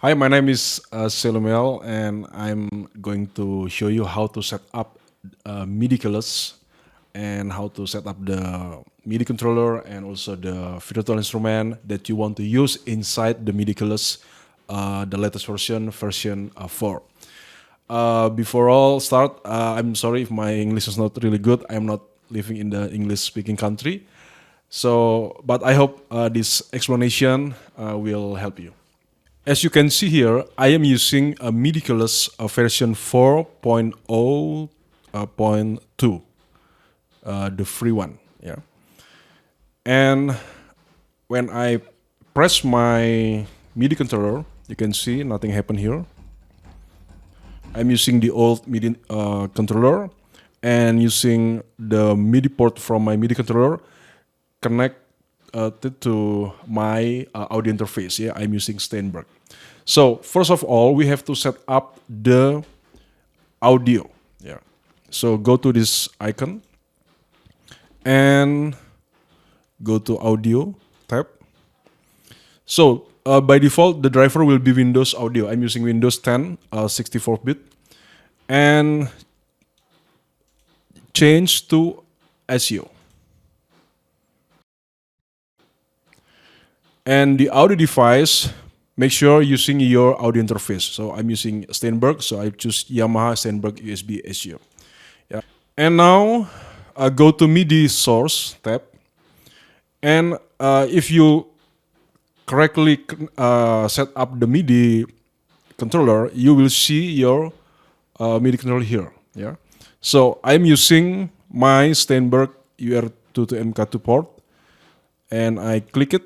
Hi, my name is Selumiel, and I'm going to show you how to set up MIDIculous and how to set up the MIDI controller and also the virtual instrument that you want to use inside the MIDIculous, the latest version 4. Before all start, I'm sorry if my English is not really good. I'm not living in the English-speaking country, but I hope this explanation will help you. As you can see here, I am using a MIDIculous version 4.0.2, the free one. Yeah. And when I press my MIDI controller, you can see nothing happened here. I'm using the old MIDI controller and using the MIDI port from my MIDI controller connect to my audio interface. Yeah, I'm using Steinberg. So first of all, we have to set up the audio. Yeah. So go to this icon and go to Audio tab. So by default, the driver will be Windows Audio. I'm using Windows 10, 64-bit, and change to ASIO. And the audio device, make sure using your audio interface. So I'm using Steinberg, so I choose Yamaha Steinberg USB ASIO. Yeah. And now go to MIDI source tab. And if you correctly set up the MIDI controller, you will see your MIDI controller here. Yeah. So I'm using my Steinberg UR2 to MK2 port, and I click it.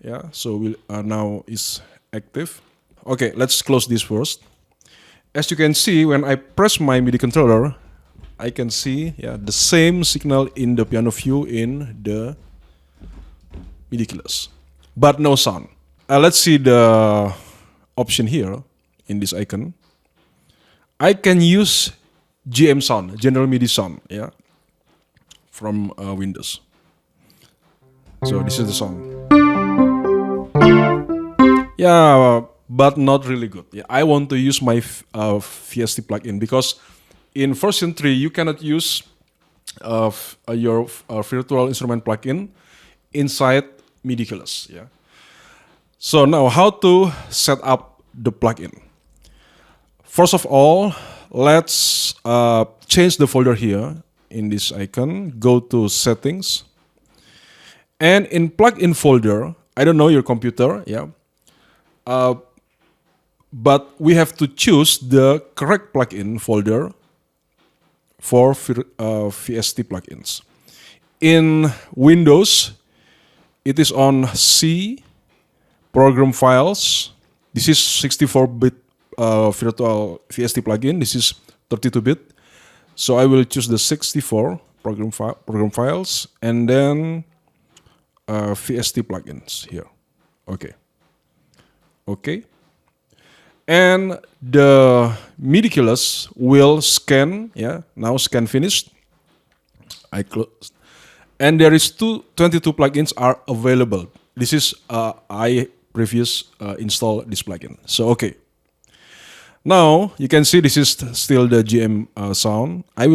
Yeah, so now it's active. Okay, let's close this first. As you can see, when I press my MIDI controller, I can see the same signal in the piano view in the MIDIculous, but no sound. Let's see the option here in this icon. I can use GM sound, General MIDI sound, from Windows. So this is the sound. Yeah, but not really good. Yeah, I want to use my VST plugin because in version 3 you cannot use your virtual instrument plugin inside MIDIculous. Yeah. So now, how to set up the plugin? First of all, let's change the folder here in this icon. Go to Settings, and in plugin folder, I don't know your computer. Yeah. But we have to choose the correct plugin folder for VST plugins. In Windows, it is on C, Program Files. This is 64-bit virtual VST plugin. This is 32-bit. So I will choose the 64 Program Files and then VST plugins here. Okay. Okay, and the MIDIculous will scan. Yeah, now scan finished. I close, and there is 22 plugins are available. This is I previous install this plugin. So okay, now you can see this is still the GM sound. I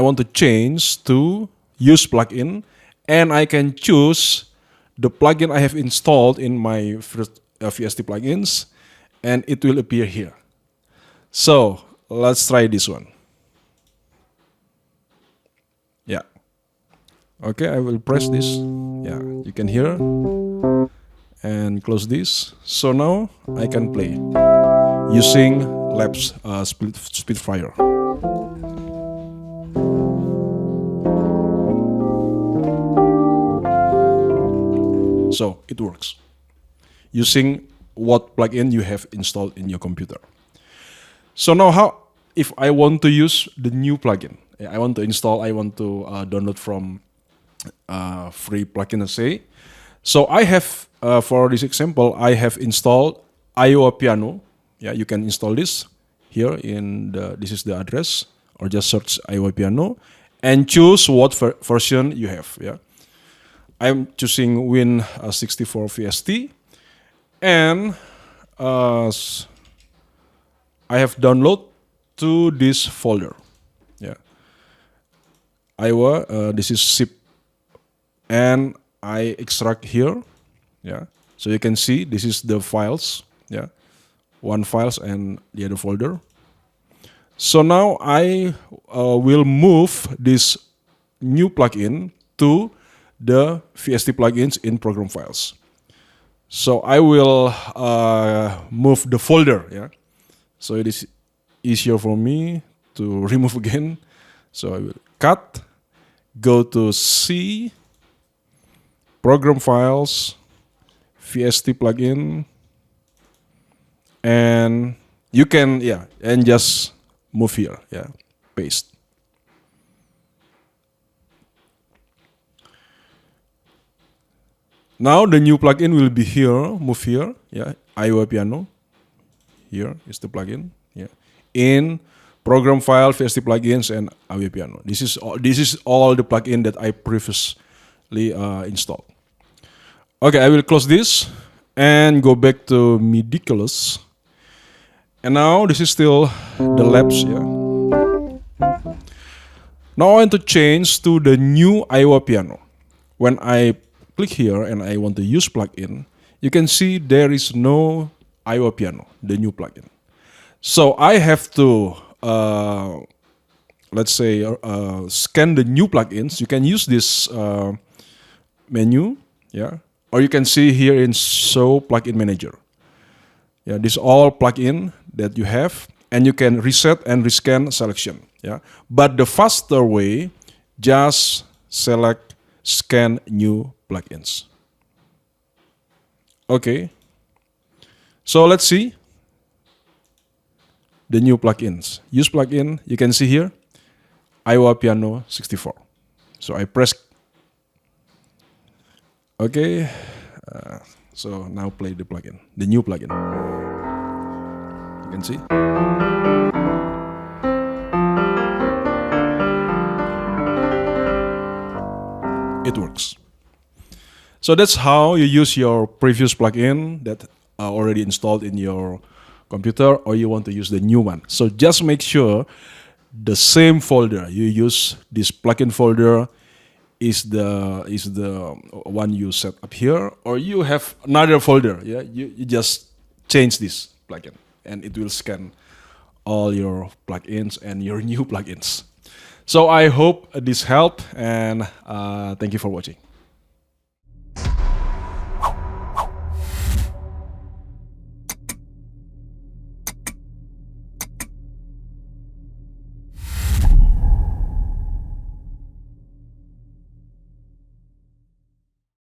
want to change to use plugin, and I can choose the plugin I have installed in my VST plugins, and it will appear here. So let's try this one. Yeah. Okay, I will press this. Yeah, you can hear. And close this. So now I can play using Labs Spitfire. So it works using what plugin you have installed in your computer. So now if I want to use the new plugin, I want to download from free plugin, let's say. So I have, for this example, I have installed Iowa Piano. Yeah, you can install this here this is the address, or just search Iowa Piano and choose what version you have. Yeah, I'm choosing Win64 VST. And I have download to this folder. Yeah, Iowa. This is zip, and I extract here. Yeah, so you can see this is the files. Yeah, one files and the other folder. So now I will move this new plugin to the VST plugins in program files. So I will move the folder. Yeah, so it is easier for me to remove again. So I will cut, go to C, program files, VST plugin, and you can and just move here. Yeah, paste. Now the new plugin will be here, move here, yeah, Iowa piano. Here is the plugin, yeah. In program file, VST plugins, and Iowa piano. This is all the plugin that I previously installed. Okay, I will close this and go back to MIDIculous. And now this is still the labs, yeah. Now I want to change to the new Iowa piano. When I click here and I want to use plugin, you can see there is no Iowa piano, the new plugin. So I have to, let's say, scan the new plugins. You can use this menu, yeah, or you can see here in Show Plugin Manager. Yeah, this all plugin that you have, and you can reset and rescan selection. Yeah, but the faster way, just select scan new plugins. Okay, so let's see the new plugins. Use plugin, you can see here, Iowa Piano 64. So I press, okay, so now play the plugin, the new plugin. You can see. It works. So that's how you use your previous plugin that are already installed in your computer, or you want to use the new one. So just make sure the same folder you use, this plugin folder, is the one you set up here, or you have another folder. Yeah, you just change this plugin, and it will scan all your plugins and your new plugins. So I hope this helped, and thank you for watching.